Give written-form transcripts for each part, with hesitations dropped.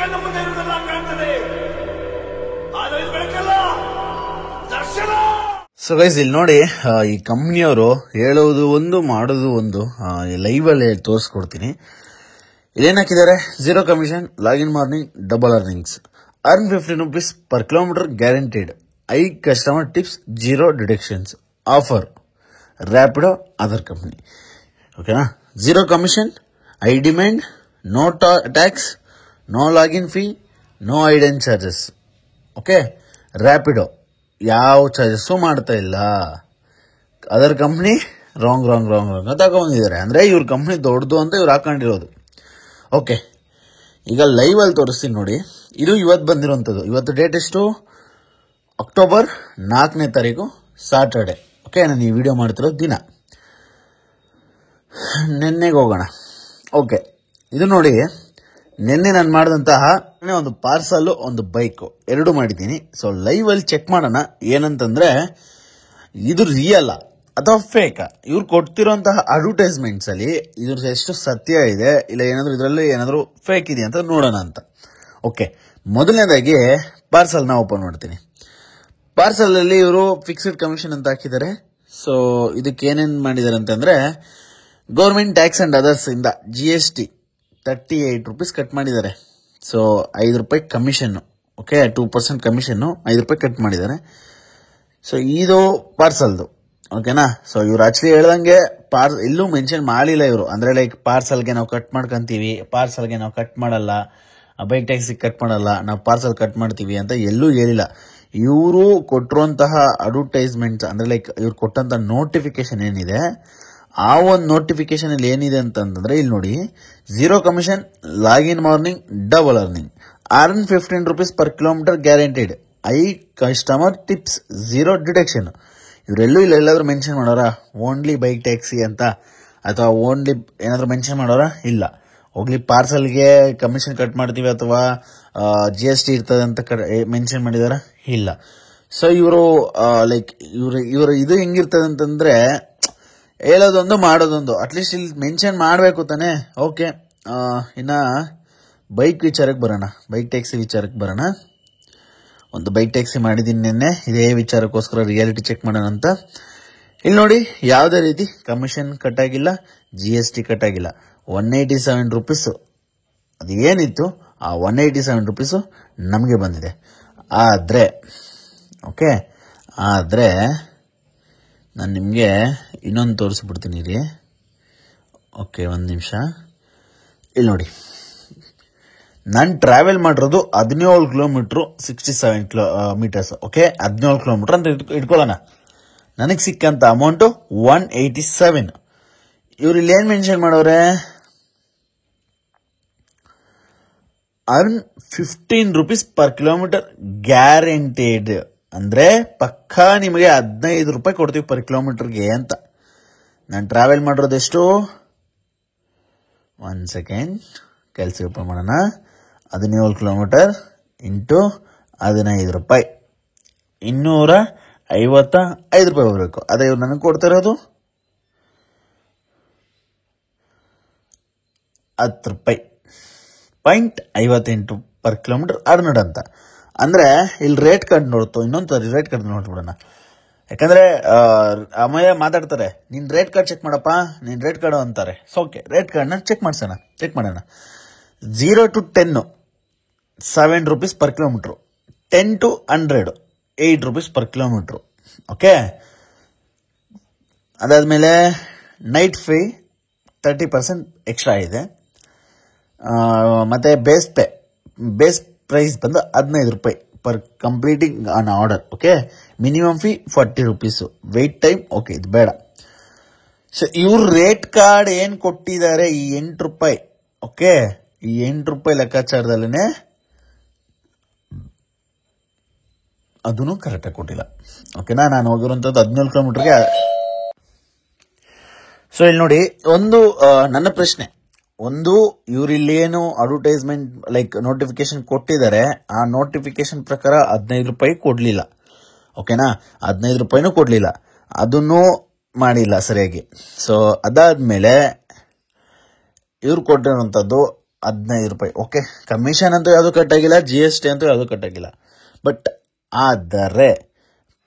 ಕಣ್ಣ ಮುಂದೆ ಇರುವುದೆಲ್ಲ ಕಾಣ್ತದೆ, ಆದರೆ ಇದು ಬೆಳಕಲ್ಲ, ದರ್ಶನ. ಸೊ ಗೈಸ್ ಇಲ್ಲಿ ನೋಡಿ, ಈ ಕಂಪ್ನಿಯವರು ಹೇಳೋದು ಒಂದು ಮಾಡೋದು ಒಂದು, ಲೈವ್ ಅಲ್ಲಿ ತೋರಿಸ್ಕೊಡ್ತೀನಿ. ಇಲ್ಲೇನ್ ಹಾಕಿದ್ದಾರೆ, 0 commission, login morning, double earnings, earn 15 rupees per kilometer guaranteed, high customer tips, 0 deductions, offer Rapido other company. ಓಕೆನಾ, 0 commission, high demand, no tax, no login fee, no hidden charges. Okay, Rapido ಯಾವ ಚಾರ್ಜಸ್ಸು ಮಾಡ್ತಾ ಇಲ್ಲ. Other company wrong ಅಂತ ತಗೊಂಡಿದ್ದಾರೆ. ಅಂದ್ರೆ ಇವ್ರ company ದೊಡ್ಡದು ಅಂತ ಇವ್ರು ಹಾಕೊಂಡಿರೋದು. ಓಕೆ, ಈಗ ಲೈವ್ ಅಲ್ಲಿ ತೋರಿಸ್ತೀನಿ ನೋಡಿ. ಇದು ಇವತ್ತು ಬಂದಿರುವಂಥದ್ದು. ಇವತ್ತು ಡೇಟ್ ಎಷ್ಟು? ಅಕ್ಟೋಬರ್ 4ನೇ ತಾರೀಕು, ಸಾಟರ್ಡೆ. ಓಕೆ, ನಾನು ಈ ವಿಡಿಯೋ ಮಾಡ್ತಿರೋ ದಿನ. ನಿನ್ನೆಗೆ ಹೋಗೋಣ. ಓಕೆ, ಇದು ನೋಡಿ, ನಿನ್ನೆ ನಾನು ಮಾಡಿದಂತಹ ಒಂದು ಪಾರ್ಸಲ್, ಒಂದು ಬೈಕು, ಎರಡು ಮಾಡಿದ್ದೀನಿ. ಸೊ ಲೈವ್ ಅಲ್ಲಿ ಚೆಕ್ ಮಾಡೋಣ ಏನಂತಂದ್ರೆ, ಇದು ರಿಯಲ್ ಅಥವಾ ಫೇಕ್. ಇವ್ರು ಕೊಡ್ತಿರೋಂತಹ ಅಡ್ವರ್ಟೈಸ್ಮೆಂಟ್ಸ್ ಅಲ್ಲಿ ಇದ್ರ ಎಷ್ಟು ಸತ್ಯ ಇದೆ, ಇಲ್ಲ ಏನಾದ್ರು ಇದರಲ್ಲಿ ಏನಾದ್ರು ಫೇಕ್ ಇದೆ ಅಂತ ನೋಡೋಣ ಅಂತ. ಓಕೆ, ಮೊದಲನೇದಾಗಿ ಪಾರ್ಸಲ್ನ ಓಪನ್ ಮಾಡ್ತೀನಿ. ಪಾರ್ಸಲ್ ಅಲ್ಲಿ ಇವರು ಫಿಕ್ಸ್ಡ್ ಕಮಿಷನ್ ಅಂತ ಹಾಕಿದ್ದಾರೆ. ಸೊ ಇದಕ್ಕೆ ಏನೇನು ಮಾಡಿದ್ದಾರೆ ಅಂತಂದ್ರೆ, ಗೌರ್ಮೆಂಟ್ ಟ್ಯಾಕ್ಸ್ ಅಂಡ್ ಅದರ್ಸ್ ಇಂದ GST 38 rupees ಕಟ್ ಮಾಡಿದ್ದಾರೆ. ಸೊ 5 ರೂಪಾಯಿ ಕಮಿಷನ್. ಓಕೆ, 2% ಕಮಿಷನ್, 5 ರೂಪಾಯಿ ಕಟ್ ಮಾಡಿದ್ದಾರೆ. ಸೊ ಇದು ಪಾರ್ಸಲ್ದು. ಓಕೆನಾ. ಸೊ ಇವ್ರು ಆಕ್ಚುಲಿ ಹೇಳ್ದಂಗೆ ಎಲ್ಲೂ ಮೆನ್ಷನ್ ಮಾಡಿಲ್ಲ ಇವರು. ಅಂದ್ರೆ ಲೈಕ್ ಪಾರ್ಸಲ್ಗೆ ನಾವು ಕಟ್ ಮಾಡ್ಕೊಂತೀವಿ, ಪಾರ್ಸಲ್ಗೆ ನಾವು ಕಟ್ ಮಾಡಲ್ಲ, ಬೈಕ್ ಟ್ಯಾಕ್ಸಿಗೆ ಕಟ್ ಮಾಡಲ್ಲ, ನಾವು ಪಾರ್ಸಲ್ ಕಟ್ ಮಾಡ್ತೀವಿ ಅಂತ ಎಲ್ಲೂ ಹೇಳಿಲ್ಲ. ಇವರು ಕೊಟ್ಟಿರುವಂತಹ ಅಡ್ವರ್ಟೈಸ್ಮೆಂಟ್ಸ್, ಅಂದ್ರೆ ಲೈಕ್ ಇವ್ರು ಕೊಟ್ಟಂತ ನೋಟಿಫಿಕೇಶನ್ ಏನಿದೆ, ಆ ಒಂದು ನೋಟಿಫಿಕೇಶನ್ ಅಲ್ಲಿ ಏನಿದೆ ಅಂತಂದ್ರೆ, ಇಲ್ಲಿ ನೋಡಿ, 0 commission, login morning, double earning, earn 15 rupees per kilometer guaranteed, high customer tips, 0 deduction. ಇವರೆಲ್ಲೂ ಇಲ್ಲ ಎಲ್ಲಾದ್ರೂ ಮೆನ್ಷನ್ ಮಾಡೋರ ಓನ್ಲಿ ಬೈಕ್ ಟ್ಯಾಕ್ಸಿ ಅಂತ, ಅಥವಾ ಓನ್ಲಿ ಏನಾದ್ರು ಮೆನ್ಷನ್ ಮಾಡೋರ? ಇಲ್ಲ. ಹೋಗ್ಲಿ ಪಾರ್ಸಲ್ಗೆ ಕಮಿಷನ್ ಕಟ್ ಮಾಡ್ತೀವಿ ಅಥವಾ GST ಇರ್ತದೆ ಅಂತ ಮೆನ್ಷನ್ ಮಾಡಿದಾರ? ಇಲ್ಲ. ಸೊ ಇವರು ಲೈಕ್ ಇವರು ಇದು ಹೆಂಗಿರ್ತದೆ ಅಂತಂದ್ರೆ, ಹೇಳೋದೊಂದು ಮಾಡೋದೊಂದು. ಅಟ್ಲೀಸ್ಟ್ ಇಲ್ಲಿ ಮೆನ್ಷನ್ ಮಾಡಬೇಕು ತಾನೆ. ಓಕೆ, ಇನ್ನ ಬೈಕ್ ವಿಚಾರಕ್ಕೆ ಬರೋಣ, ಬೈಕ್ ಟ್ಯಾಕ್ಸಿ ವಿಚಾರಕ್ಕೆ ಬರೋಣ. ಒಂದು ಬೈಕ್ ಟ್ಯಾಕ್ಸಿ ಮಾಡಿದ್ದೀನಿ ನಿನ್ನೆ, ಇದೇ ವಿಚಾರಕ್ಕೋಸ್ಕರ ರಿಯಾಲಿಟಿ ಚೆಕ್ ಮಾಡೋಣ ಅಂತ. ಇಲ್ಲಿ ನೋಡಿ, ಯಾವುದೇ ರೀತಿ ಕಮಿಷನ್ ಕಟ್ ಆಗಿಲ್ಲ, GST ಕಟ್ ಆಗಿಲ್ಲ. 187 rupees ಅದು ಏನಿತ್ತು, ಆ 187 rupees ನಮಗೆ ಬಂದಿದೆ. ಆದರೆ ನಾನು ನಿಮಗೆ ಇನ್ನೊಂದು ತೋರಿಸ್ಬಿಡ್ತೀನಿ ರೀ. ಓಕೆ, ಒಂದು ನಿಮಿಷ. ಇಲ್ಲಿ ನೋಡಿ, ನಾನು ಟ್ರಾವೆಲ್ ಮಾಡಿರೋದು 17 ಕಿಲೋಮೀಟ್ರು, 67 meters. ಓಕೆ, 17 ಕಿಲೋಮೀಟರ್ ಅಂತ ಇಟ್ಕೊಳ್ಳೋಣ. ನನಗೆ ಸಿಕ್ಕಂತ ಅಮೌಂಟು 187. ಇವ್ರು ಇಲ್ಲಿ ಏನ್ ಮೆನ್ಷನ್ ಮಾಡವ್ರೆ, earn 15 rupees per kilometer guaranteed. ಅಂದ್ರೆ ಪಕ್ಕಾ ನಿಮಗೆ 15 ರೂಪಾಯಿ ಕೊಡ್ತೀವಿ ಪರ್ ಕಿಲೋಮೀಟರ್ಗೆ ಅಂತ. ನಾನು ಟ್ರಾವೆಲ್ ಮಾಡಿರೋದು ಎಷ್ಟು? 1 ಸೆಕೆಂಡ್, ಕೆಲಸ ಓಪನ್ ಮಾಡೋಣ. 17 ಕಿಲೋಮೀಟರ್ ಇಂಟು 15 ರೂಪಾಯಿ, 255 ರೂಪಾಯಿ ಬರಬೇಕು. ಅದೇ ಇವ್ರು ನನಗೆ ಕೊಡ್ತಾ ಇರೋದು 10 ರೂಪಾಯಿ, 0.58 ಪರ್ ಕಿಲೋಮೀಟರ್ ಅರ್ನಡ್ ಅಂತ. ಅಂದ್ರೆ ಇಲ್ಲಿ ರೇಟ್ ಕಾರ್ಡ್ ನೋಡ್ತು. ಇನ್ನೊಂದು ರೇಟ್ ಕಾರ್ಡ್ ನೋಡ್ಬಿಡೋಣ. ಯಾಕಂದ್ರೆ ಅಮ್ಮಯ್ಯ ಮಾತಾಡ್ತಾರೆ, ನಿನ್ ರೇಟ್ ಕಾರ್ಡ್ ಚೆಕ್ ಮಾಡಪ್ಪ, ನಿನ್ ರೇಟ್ ಕಾರ್ಡ್ ಅಂತಾರೆ. ಸೊ ಓಕೆ, ರೇಟ್ ಕಾರ್ಡ್ನ ಚೆಕ್ ಮಾಡೋಣ. 0 to 10 7 rupees per kilometer, 10 to 100 8 rupees per kilometer. Okay, ಅದಾದ್ಮೇಲೆ ನೈಟ್ ಫೀ 30% ಎಕ್ಸ್ಟ್ರಾ ಇದೆ. ಮತ್ತೆ ಬೇಸ್ ಪ್ರೈಸ್ ಬಂದು 15 ರೂಪಾಯಿ per completing an order. Okay, minimum fee 40 rupees, wait time. Okay, ಇದು ಬೇಡ. ಸೊ ಇವ್ರ ರೇಟ್ ಕಾರ್ಡ್ ಏನ್ ಕೊಟ್ಟಿದ್ದಾರೆ, ಈ 8 ರೂಪಾಯಿ. ಓಕೆ, ಈ 8 ರೂಪಾಯಿ ಲೆಕ್ಕಾಚಾರದಲ್ಲೇ ಅದನ್ನು ಕರೆಕ್ಟಾಗಿ ಕೊಟ್ಟಿಲ್ಲ. ಓಕೆನಾ, ನಾನು ಹೋಗಿರುವಂತದ್ದು 17 ಕಿಲೋಮೀಟರ್ಗೆ. ಸೊ ಇಲ್ಲಿ ನೋಡಿ, ಒಂದು ನನ್ನ ಪ್ರಶ್ನೆ, ಒಂದು ಇವರಿಲ್ಲೇನು ಅಡ್ವರ್ಟೈಸ್ಮೆಂಟ್ ಲೈಕ್ ನೋಟಿಫಿಕೇಶನ್ ಕೊಟ್ಟಿದ್ದಾರೆ, ಆ ನೋಟಿಫಿಕೇಶನ್ ಪ್ರಕಾರ 15 ರೂಪಾಯಿ ಕೊಡ್ಲಿಲ್ಲ. ಓಕೆನಾ, 15 ರೂಪಾಯಿನೂ ಕೊಡ್ಲಿಲ್ಲ, ಅದನ್ನು ಮಾಡಿಲ್ಲ ಸರಿಯಾಗಿ. ಸೊ ಅದಾದ್ಮೇಲೆ ಇವ್ರು ಕೊಟ್ಟಿರುವಂತದ್ದು ₹15. ಓಕೆ, ಕಮಿಷನ್ ಅಂತೂ ಯಾವುದು ಕಟ್ಟಾಗಿಲ್ಲ, GST ಅಂತೂ ಯಾವುದು ಕಟ್ಟಾಗಿಲ್ಲ. ಬಟ್ ಆದರೆ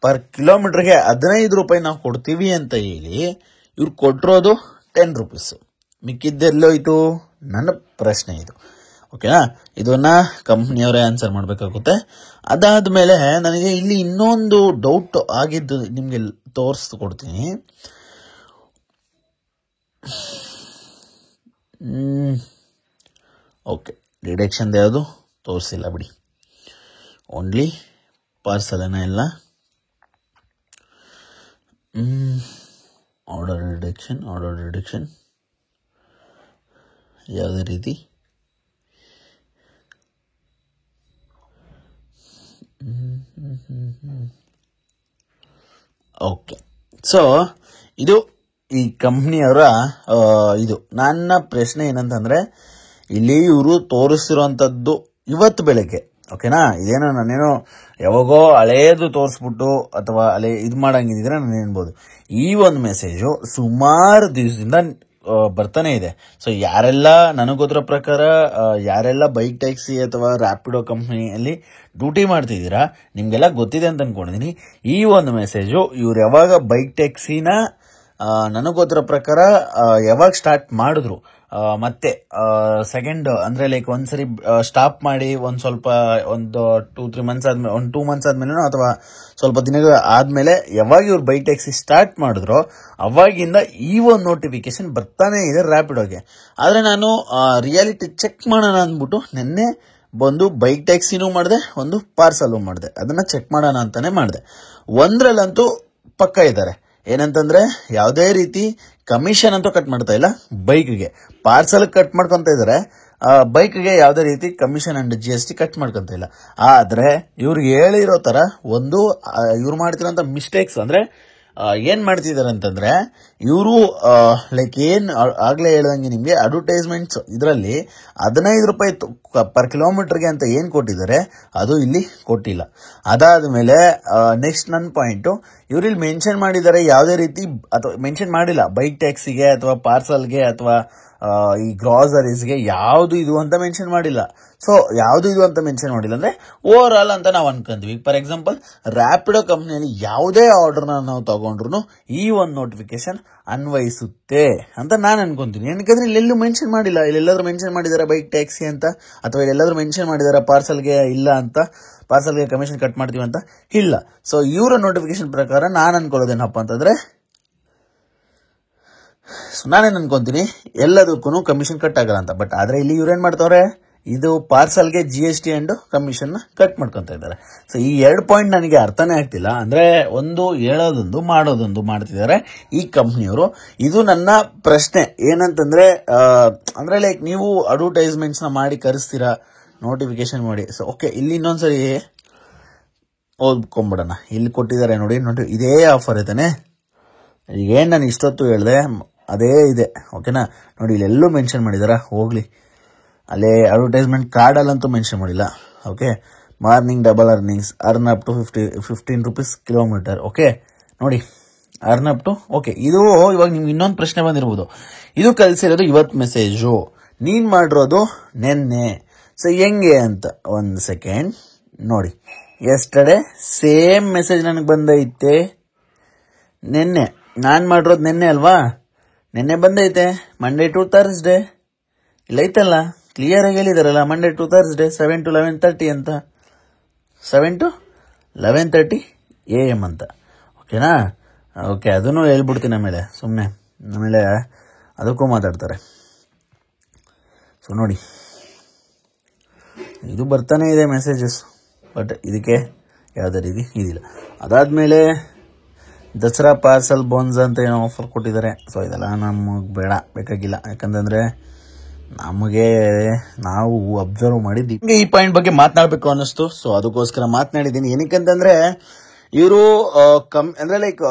ಪರ್ ಕಿಲೋಮೀಟರ್ಗೆ ₹15 ನಾವು ಕೊಡ್ತೀವಿ ಅಂತ ಹೇಳಿ ಇವ್ರು ಕೊಟ್ಟಿರೋದು ₹10. ಮಿಕ್ಕಿದ್ದೆಲ್ಲೋಯ್ತು? ನನ್ನ ಪ್ರಶ್ನೆ ಇದು. ಓಕೆನಾ, ಇದನ್ನ ಕಂಪ್ನಿಯವರೇ ಆನ್ಸರ್ ಮಾಡಬೇಕಾಗುತ್ತೆ. ಅದಾದಮೇಲೆ ನನಗೆ ಇಲ್ಲಿ ಇನ್ನೊಂದು ಡೌಟ್ ಆಗಿದ್ದು ನಿಮಗೆ ತೋರಿಸ್ಕೊಡ್ತೀನಿ. ಓಕೆ, ಡಿಡಕ್ಷನ್ ಯಾವುದು ತೋರಿಸಿಲ್ಲ ಬಿಡಿ, ಓನ್ಲಿ ಪಾರ್ಸಲನ ಎಲ್ಲ. ಆರ್ಡರ್ ಡಿಡಕ್ಷನ್ ಯಾವುದೇ ರೀತಿ ಓಕೆ. ಸೊ ಇದು ಈ ಕಂಪ್ನಿಯವರ ಇದು. ನನ್ನ ಪ್ರಶ್ನೆ ಏನಂತಂದ್ರೆ, ಇಲ್ಲಿ ಇವರು ತೋರಿಸ್ತಿರೋಂಥದ್ದು ಇವತ್ತು ಬೆಳಗ್ಗೆ. ಓಕೆನಾ, ಇದೇನೋ ನಾನೇನೋ ಯಾವಾಗೋ ಹಳೇದು ತೋರಿಸ್ಬಿಟ್ಟು ಅಥವಾ ಹಳೆ ಇದು ಮಾಡಂಗಿದ್ರೆ ನಾನು ಏನ್ಬೋದು. ಈ ಒಂದು ಮೆಸೇಜು ಸುಮಾರು ದಿವಸದಿಂದ ಬರ್ತಾನೆ ಇದೆ. ಸೊ ಯಾರೆಲ್ಲ ನನಗೆ ಗೊತ್ತಿರೋ ಪ್ರಕಾರ ಯಾರೆಲ್ಲ ಬೈಕ್ ಟ್ಯಾಕ್ಸಿ ಅಥವಾ ರ್ಯಾಪಿಡೋ ಕಂಪ್ನಿಯಲ್ಲಿ ಡ್ಯೂಟಿ ಮಾಡ್ತಿದ್ದೀರಾ ನಿಮಗೆಲ್ಲ ಗೊತ್ತಿದೆ ಅಂತ ಅನ್ಕೊಂಡಿದ್ದೀನಿ. ಈ ಒಂದು ಮೆಸೇಜು ಇವ್ರು ಯಾವಾಗ ಬೈಕ್ ಟ್ಯಾಕ್ಸಿನ ನನಗೆ ಗೊತ್ತಿರೋ ಪ್ರಕಾರ ಯಾವಾಗ ಸ್ಟಾರ್ಟ್ ಮಾಡಿದ್ರು, ಮತ್ತೆ ಸೆಕೆಂಡ್ ಅಂದ್ರೆ ಲೈಕ್ ಒಂದ್ಸರಿ ಸ್ಟಾಪ್ ಮಾಡಿ ಒಂದು 2-3 ಮಂತ್ಸ್ ಆದ್ಮೇಲೆ, 2 ಮಂತ್ಸ್ ಆದ್ಮೇಲೆ ಅಥವಾ ಸ್ವಲ್ಪ ದಿನಗಳ ಆದ್ಮೇಲೆ ಯಾವಾಗ ಇವ್ರು ಬೈಕ್ ಟ್ಯಾಕ್ಸಿ ಸ್ಟಾರ್ಟ್ ಮಾಡಿದ್ರು ಅವಾಗಿಂದ ಈ ಒಂದು ನೋಟಿಫಿಕೇಶನ್ ಬರ್ತಾನೆ ಇದೆ ರ್ಯಾಪಿಡೋಗೆ. ಆದ್ರೆ ನಾನು ರಿಯಾಲಿಟಿ ಚೆಕ್ ಮಾಡೋಣ ಅಂದ್ಬಿಟ್ಟು ನಿನ್ನೆ ಬಂದು ಬೈಕ್ ಟ್ಯಾಕ್ಸಿನೂ ಮಾಡಿದೆ, ಒಂದು ಪಾರ್ಸಲ್ ಮಾಡಿದೆ. ಅದನ್ನ ಚೆಕ್ ಮಾಡೋಣ ಅಂತಾನೆ ಮಾಡಿದೆ. ಒಂದ್ರಲ್ಲಂತೂ ಪಕ್ಕ ಇದ್ದಾರೆ. ಏನಂತಂದ್ರೆ ಯಾವುದೇ ರೀತಿ ಕಮಿಷನ್ ಅಂತೂ ಕಟ್ ಮಾಡ್ತಾ ಇಲ್ಲ. ಬೈಕ್ಗೆ ಪಾರ್ಸಲ್ ಕಟ್ ಮಾಡ್ಕೊಂತ ಇದ್ದಾರೆ, ಬೈಕ್ಗೆ ಯಾವುದೇ ರೀತಿ ಕಮಿಷನ್ ಅಂಡ್ GST ಕಟ್ ಮಾಡ್ಕೊಂತ ಇಲ್ಲ. ಆದ್ರೆ ಇವ್ರಿಗೆ ಹೇಳಿರೋ ತರ ಒಂದು ಇವ್ರು ಮಾಡ್ತಿರೋಂಥ ಮಿಸ್ಟೇಕ್ಸ್ ಅಂದ್ರೆ ಏನ್ ಮಾಡ್ತಿದ್ದಾರೆ ಅಂತಂದ್ರೆ, ಇವರು ಲೈಕ್ ಏನ್ ಆಗ್ಲೇ ಹೇಳ್ದಂಗೆ ನಿಮ್ಗೆ ಅಡ್ವರ್ಟೈಸ್ಮೆಂಟ್ಸ್ ಇದರಲ್ಲಿ ₹15 ಪರ್ ಕಿಲೋಮೀಟರ್ಗೆ ಅಂತ ಏನ್ ಕೊಟ್ಟಿದ್ದಾರೆ ಅದು ಇಲ್ಲಿ ಕೊಟ್ಟಿಲ್ಲ. ಅದಾದ್ಮೇಲೆ ನೆಕ್ಸ್ಟ್ ನನ್ನ ಪಾಯಿಂಟು, ಇವ್ರಿಲ್ಲಿ ಮೆನ್ಷನ್ ಮಾಡಿದ್ದಾರೆ ಯಾವುದೇ ರೀತಿ ಅಥವಾ ಮೆನ್ಷನ್ ಮಾಡಿಲ್ಲ ಬೈಕ್ ಟ್ಯಾಕ್ಸಿಗೆ ಅಥವಾ ಪಾರ್ಸಲ್ಗೆ ಅಥವಾ ಈ ಗ್ರಾಸರೀಸ್ಗೆ ಯಾವುದು ಇದು ಅಂತ ಮೆನ್ಷನ್ ಮಾಡಿಲ್ಲ. ಸೊ ಯಾವುದು ಇದು ಅಂತ ಮೆನ್ಷನ್ ಮಾಡಿಲ್ಲ ಅಂದ್ರೆ ಓವರ್ ಆಲ್ ಅಂತ ನಾವು ಅನ್ಕೊಂತೀವಿ. ಫಾರ್ ಎಕ್ಸಾಂಪಲ್ ರ್ಯಾಪಿಡೋ ಕಂಪ್ನಿಯಲ್ಲಿ ಯಾವುದೇ ಆರ್ಡರ್ನ ನಾವು ತಗೊಂಡ್ರು ಈ ಒಂದು ನೋಟಿಫಿಕೇಶನ್ ಅನ್ವಯಿಸುತ್ತೆ ಅಂತ ನಾನು ಅನ್ಕೊಂತೀನಿ. ಯಾಕಂದ್ರೆ ಇಲ್ಲೆಲ್ಲೂ ಮೆನ್ಷನ್ ಮಾಡಿಲ್ಲ. ಇಲ್ಲೆಲ್ಲಾದ್ರೂ ಮೆನ್ಷನ್ ಮಾಡಿದ್ದಾರೆ ಬೈಕ್ ಟ್ಯಾಕ್ಸಿ ಅಂತ, ಅಥವಾ ಇಲ್ಲೆಲ್ಲಾದ್ರೂ ಮೆನ್ಷನ್ ಮಾಡಿದ್ದಾರೆ ಪಾರ್ಸಲ್ಗೆ ಇಲ್ಲ ಅಂತ, ಪಾರ್ಸಲ್ಗೆ ಕಮಿಷನ್ ಕಟ್ ಮಾಡ್ತೀವಿ ಅಂತ ಇಲ್ಲ. ಸೊ ಇವರ ನೋಟಿಫಿಕೇಶನ್ ಪ್ರಕಾರ ನಾನು ಅನ್ಕೊಳ್ಳೋದೇನಪ್ಪ ಅಂತಂದ್ರೆ, ನಾನೇನು ಅನ್ಕೊಂತೀನಿ ಎಲ್ಲದಕ್ಕೂ ಕಮಿಷನ್ ಕಟ್ ಆಗಲ್ಲ ಅಂತ. ಬಟ್ ಆದ್ರೆ ಇಲ್ಲಿ ಇವ್ರೇನ್ ಮಾಡ್ತಾವ್ರೆ, ಇದು ಪಾರ್ಸಲ್ಗೆ GST ಅಂಡ್ ಕಮಿಷನ್ ಕಟ್ ಮಾಡ್ಕೊಂತ ಇದ್ದಾರೆ. ಸೊ ಈ 2 ಪಾಯಿಂಟ್ ನನಗೆ ಅರ್ಥನೇ ಆಗ್ತಿಲ್ಲ. ಅಂದ್ರೆ ಒಂದು ಹೇಳೋದೊಂದು ಮಾಡೋದೊಂದು ಮಾಡ್ತಿದ್ದಾರೆ ಈ ಕಂಪ್ನಿಯವರು. ಇದು ನನ್ನ ಪ್ರಶ್ನೆ. ಏನಂತಂದ್ರೆ ಅಂದ್ರೆ ಲೈಕ್ ನೀವು ಅಡ್ವರ್ಟೈಸ್ಮೆಂಟ್ಸ್ ನ ಮಾಡಿ ಕರೆಸ್ತೀರಾ, ನೋಟಿಫಿಕೇಶನ್ ಮಾಡಿ. ಸೊ ಓಕೆ, ಇಲ್ಲಿ ಇನ್ನೊಂದ್ಸರಿ ಓದ್ಕೊಂಡ್ಬಿಡೋಣ. ಇಲ್ಲಿ ಕೊಟ್ಟಿದ್ದಾರೆ ನೋಡಿ, ಇದೇ ಆಫರ್ ಐತಾನೆ. ಈಗ ಏನ್ ನಾನು ಇಷ್ಟೊತ್ತು ಹೇಳಿದೆ ಅದೇ ಇದೆ. ಓಕೆನಾ, ನೋಡಿ ಇಲ್ಲೆಲ್ಲೂ ಮೆನ್ಷನ್ ಮಾಡಿದಾರ, ಹೋಗ್ಲಿ. ಅಲ್ಲೇ ಅಡ್ವರ್ಟೈಸ್ಮೆಂಟ್ ಕಾರ್ಡಲ್ಲಂತೂ ಮೆನ್ಷನ್ ಮಾಡಿಲ್ಲ. Okay, morning double earnings, earn up to ₹15 kilometer. Okay ನೋಡಿ, ಅರ್ನ್ ಅಪ್ ಟು. ಓಕೆ, ಇದು ಇವಾಗ ನಿಮ್ಗೆ ಇನ್ನೊಂದು ಪ್ರಶ್ನೆ ಬಂದಿರ್ಬೋದು, ಇದು ಕಳಿಸಿರೋದು ಇವತ್ತು ಮೆಸೇಜು, ನೀನ್ ಮಾಡಿರೋದು ನೆನ್ನೆ. ಸೊ ಹೆಂಗೆ ಅಂತ ಒಂದು ಸೆಕೆಂಡ್ ನೋಡಿ. ಎಸ್ಟರ್ಡೇ ಸೇಮ್ ಮೆಸೇಜ್ ನನಗೆ ಬಂದೈತೆ. ನೆನ್ನೆ ನಾನು ಮಾಡಿರೋದು ನೆನ್ನೆ ಅಲ್ವಾ, ನೆನ್ನೆ ಬಂದೈತೆ. ಮಂಡೇ ಟು ಥರ್ಸ್ಡೇ ಇಲ್ಲ ಐತಲ್ಲ, ಕ್ಲಿಯರ್ ಆಗಿ ಹೇಳಿದಾರಲ್ಲ, ಮಂಡೇ ಟು ಥರ್ಸ್ಡೇ 7 to 11:30 ಅಂತ, 7 to 11:30 AM ಅಂತ. ಓಕೆನಾ, ಓಕೆ, ಅದನ್ನು ಹೇಳ್ಬಿಡ್ತೀನಿ ಆಮೇಲೆ. ಸುಮ್ಮನೆ ಆಮೇಲೆ ಅದಕ್ಕೂ ಮಾತಾಡ್ತಾರೆ. ಸೊ ನೋಡಿ, ಇದು ಬರ್ತಾನೆ ಇದೆ ಮೆಸೇಜಸ್, ಬಟ್ ಇದಕ್ಕೆ ಯಾವುದೇ ರೀತಿ ಇದಿಲ್ಲ. ಅದಾದ್ಮೇಲೆ ದಸರಾ ಪಾರ್ಸಲ್ ಬೋನ್ಸ್ ಅಂತ ಏನೋ ಆಫರ್ ಕೊಟ್ಟಿದ್ದಾರೆ. ಸೊ ಇದೆಲ್ಲ ನಮಗೆ ಬೇಕಾಗಿಲ್ಲ. ಯಾಕಂತಂದ್ರೆ ನಮಗೆ ನಾವು ಅಬ್ಸರ್ವ್ ಮಾಡಿದ್ದೀವಿ, ಈ ಪಾಯಿಂಟ್ ಬಗ್ಗೆ ಮಾತನಾಡಬೇಕು ಅನ್ನಿಸ್ತು. ಸೊ ಅದಕ್ಕೋಸ್ಕರ ಮಾತನಾಡಿದ್ದೀನಿ. ಏನಕ್ಕಂತಂದ್ರೆ ಇವರು ಅಂದ್ರೆ ಲೈಕ್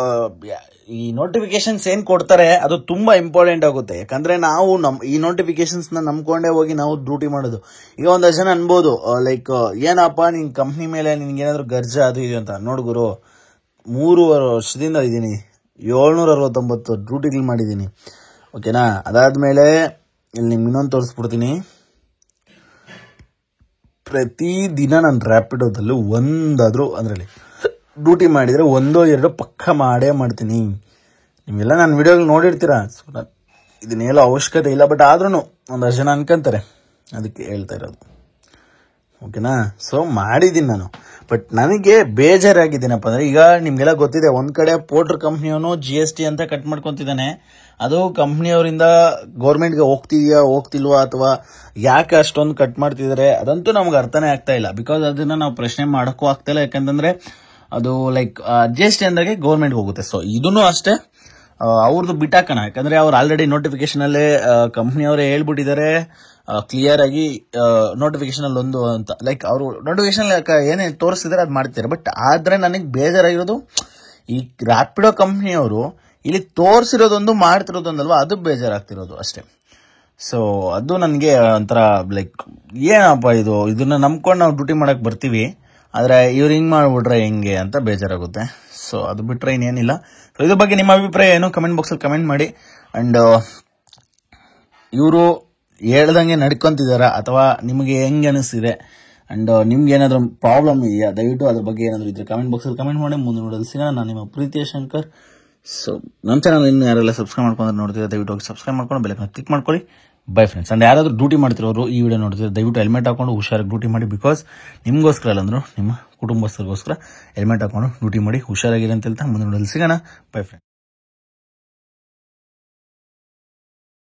ಈ ನೋಟಿಫಿಕೇಶನ್ಸ್ ಏನ್ ಕೊಡ್ತಾರೆ ಅದು ತುಂಬಾ ಇಂಪಾರ್ಟೆಂಟ್ ಆಗುತ್ತೆ. ಯಾಕಂದ್ರೆ ನಾವು ಈ ನೋಟಿಫಿಕೇಶನ್ಸ್ ನ ನಂಬ್ಕೊಂಡೇ ಹೋಗಿ ನಾವು ಡ್ಯೂಟಿ ಮಾಡೋದು. ಈಗ ಒಂದಷ್ಟು ಜನ ಅನ್ಬೋದು ಲೈಕ್, ಏನಪ್ಪ ನಿನ್ ಕಂಪ್ನಿ ಮೇಲೆ ನಿನ್ಗೇನಾದ್ರು ಗರ್ಜ ಅದು ಇದು ಅಂತ. ನೋಡ್ಗುರು, 3 ವರ್ಷದಿಂದ ಇದ್ದೀನಿ, 769 ಡ್ಯೂಟಿಗಳು ಮಾಡಿದ್ದೀನಿ. ಓಕೆನಾ, ಅದಾದ್ಮೇಲೆ ಇಲ್ಲಿ ನಿಮ್ಗೆ ಇನ್ನೊಂದು ತೋರಿಸ್ಬಿಡ್ತೀನಿ. ಪ್ರತಿದಿನ ನಾನು ರ್ಯಾಪಿಡೋದಲ್ಲಿ ಒಂದಾದರೂ ಅದರಲ್ಲಿ ಡ್ಯೂಟಿ ಮಾಡಿದರೆ 1-2 ಪಕ್ಕ ಮಾಡೇ ಮಾಡ್ತೀನಿ. ನೀವೆಲ್ಲ ನಾನು ವಿಡಿಯೋಗಳು ನೋಡಿರ್ತೀರಾ. ಸೊ ಇದನ್ನೆಲ್ಲ ಅವಶ್ಯಕತೆ ಇಲ್ಲ, ಬಟ್ ಆದ್ರೂ ಒಂದಷ್ಟು ಜನ ಅನ್ಕೊಂತಾರೆ, ಅದಕ್ಕೆ ಹೇಳ್ತಾ ಇರೋದು. ಓಕೆನಾ? ಸೊ ಮಾಡಿದ್ದೀನಿ ನಾನು. ಬಟ್ ನನಗೆ ಬೇಜಾರಾಗಿದ್ದೀನಪ್ಪ ಅಂದರೆ, ಈಗ ನಿಮಗೆಲ್ಲ ಗೊತ್ತಿದೆ, ಒಂದು ಕಡೆ ಪೋರ್ಟರ್ ಕಂಪ್ನಿಯವನು GST ಅಂತ ಕಟ್ ಮಾಡ್ಕೊತಿದ್ದಾನೆ. ಅದು ಕಂಪ್ನಿಯವರಿಂದ ಗೌರ್ಮೆಂಟ್ಗೆ ಹೋಗ್ತಿಲ್ವಾ ಅಥವಾ ಯಾಕೆ ಅಷ್ಟೊಂದು ಕಟ್ ಮಾಡ್ತಿದ್ದಾರೆ ಅದಂತೂ ನಮ್ಗೆ ಅರ್ಥನೇ ಆಗ್ತಾ ಇಲ್ಲ. ಬಿಕಾಸ್ ಅದನ್ನು ನಾವು ಪ್ರಶ್ನೆ ಮಾಡೋಕ್ಕೂ ಆಗ್ತಾ ಇಲ್ಲ. ಯಾಕಂತಂದರೆ ಅದು ಲೈಕ್ GST ಅಂದಾಗೆ ಗೌರ್ಮೆಂಟ್ಗೆ ಹೋಗುತ್ತೆ. ಸೊ ಇದೂ ಅಷ್ಟೇ ಅವ್ರದ್ದು ಬಿಟ್ಟಾಕೋಣ. ಯಾಕಂದರೆ ಅವ್ರು ಆಲ್ರೆಡಿ ನೋಟಿಫಿಕೇಶನಲ್ಲೇ ಕಂಪ್ನಿಯವರೇ ಹೇಳ್ಬಿಟ್ಟಿದ್ದಾರೆ ಕ್ಲಿಯರ್ ಆಗಿ, ನೋಟಿಫಿಕೇಶನಲ್ಲಿ ಒಂದು ಅಂತ. ಲೈಕ್ ಅವರು ನೋಟಿಫಿಕೇಶನ್ ಏನೇ ತೋರಿಸ್ತಿದ್ದಾರೆ ಅದು ಮಾಡ್ತಿದ್ದಾರೆ. ಬಟ್ ಆದರೆ ನನಗೆ ಬೇಜಾರಾಗಿರೋದು ಈ ರ್ಯಾಪಿಡೋ ಕಂಪ್ನಿಯವರು ಇಲ್ಲಿ ತೋರಿಸಿರೋದೊಂದು ಮಾಡ್ತಿರೋದೊಂದಲ್ವ, ಅದು ಬೇಜಾರಾಗ್ತಿರೋದು ಅಷ್ಟೇ. ಸೊ ಅದು ನನಗೆ ಒಂಥರ ಲೈಕ್ ಏನಪ್ಪ ಇದನ್ನ ನಂಬ್ಕೊಂಡು ನಾವು ಡ್ಯೂಟಿ ಮಾಡಕ್ಕೆ ಬರ್ತೀವಿ, ಆದರೆ ಇವ್ರು ಹಿಂಗೆ ಮಾಡಿಬಿಟ್ರೆ ಹೆಂಗೆ ಅಂತ ಬೇಜಾರಾಗುತ್ತೆ. ಸೊ ಅದು ಬಿಟ್ಟರೆ ಇನ್ನೇನಿಲ್ಲ. ಸೊ ಇದ್ರ ಬಗ್ಗೆ ನಿಮ್ಮ ಅಭಿಪ್ರಾಯ ಏನು ಕಮೆಂಟ್ ಬಾಕ್ಸಲ್ಲಿ ಕಮೆಂಟ್ ಮಾಡಿ. ಆ್ಯಂಡ್ ಇವರು ಹೇಳ್ದಂಗೆ ನಡ್ಕೊಂತಿದ್ದಾರಾ ಅಥವಾ ನಿಮಗೆ ಹೆಂಗೆ ಅನಿಸ್ತಿದೆ, ಆ್ಯಂಡ್ ನಿಮ್ಗೆ ಏನಾದರೂ ಪ್ರಾಬ್ಲಮ್ ಇದೆಯಾ, ದಯವಿಟ್ಟು ಅದ್ರ ಬಗ್ಗೆ ಏನಾದರೂ ಇದ್ರೆ ಕಮೆಂಟ್ ಬಾಕ್ಸಲ್ಲಿ ಕಮೆಂಟ್ ಮಾಡಿ. ಮುಂದೆ ನೋಡೋದು ಸಿಗೋಣ. ನಾನು ನಿಮ್ಮ ಪ್ರೀತಿಯ ಶಂಕರ್. ಸೊ ನಮ್ಮ ಚಾನಲ್ ಇನ್ನು ಯಾರೆಲ್ಲ ಸಬ್ಸ್ಕ್ರೈಬ್ ಮಾಡ್ಕೊಂಡ್ರೆ ನೋಡ್ತಿದ್ದಾರೆ, ದಯವಿಟ್ಟು ಹೋಗಿ ಸಬ್ಸ್ಕ್ರೈಬ್ ಮಾಡ್ಕೊಂಡು ಬೆಲ್ಲೈಕನ್ ಕ್ಲಿಕ್ ಮಾಡ್ಕೊಳ್ಳಿ. By friends. ಆ್ಯಂಡ್ ಯಾರಾದರೂ ಡ್ಯೂಟಿ ಮಾಡ್ತಿರೋರು ಈ ವಿಡಿಯೋ ನೋಡ್ತಿದ್ದಾರೆ, ದಯವಿಟ್ಟು ಹೆಲ್ಮೆಟ್ ಹಾಕೊಂಡು ಹುಷಾರಾಗಿ ಡ್ಯೂಟಿ ಮಾಡಿ. ಬಿಕಾಸ್ ನಿಮಗೋಸ್ಕರ ಅಲ್ಲಂದ್ರು ನಿಮ್ಮ ಕುಟುಂಬಸ್ಥರಿಗೋಸ್ಕರ ಹೆಲ್ಮೆಟ್ ಹಾಕೊಂಡು ಡ್ಯೂಟಿ ಮಾಡಿ, ಹುಷಾರಾಗಿರಿ ಅಂತ ಹೇಳ್ತಾ ಮುಂದೆ ನೋಡೋದು ಸಿಗೋಣ. By friends.